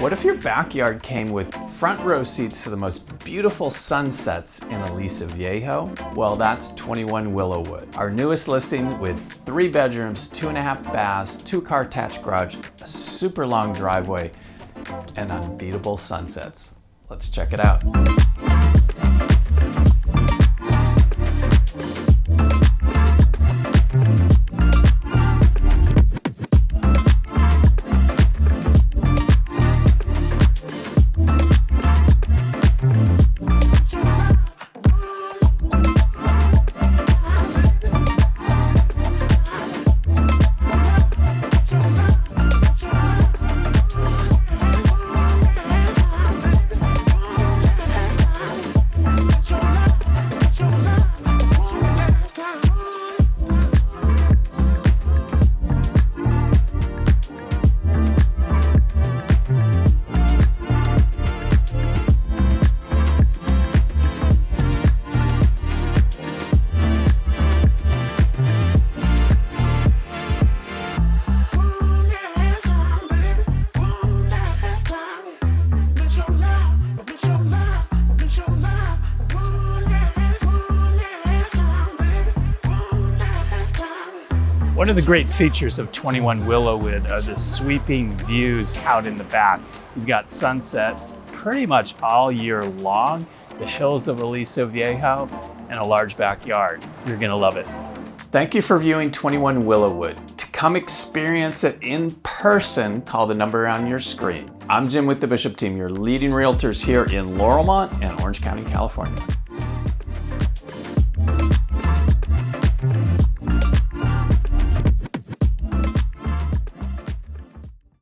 What if your backyard came with front row seats to the most beautiful sunsets in Aliso Viejo? Well, that's 21 Willowwood, our newest listing with 3 bedrooms, 2.5 baths, 2-car attached garage, a super long driveway, and unbeatable sunsets. Let's check it out. One of the great features of 21 Willowwood are the sweeping views out in the back. You've got sunsets pretty much all year long, the hills of Aliso Viejo, and a large backyard. You're gonna love it. Thank you for viewing 21 Willowwood. To come experience it in person, call the number on your screen. I'm Jim with the Bishop Team, your leading realtors here in Laurelmont and Orange County, California.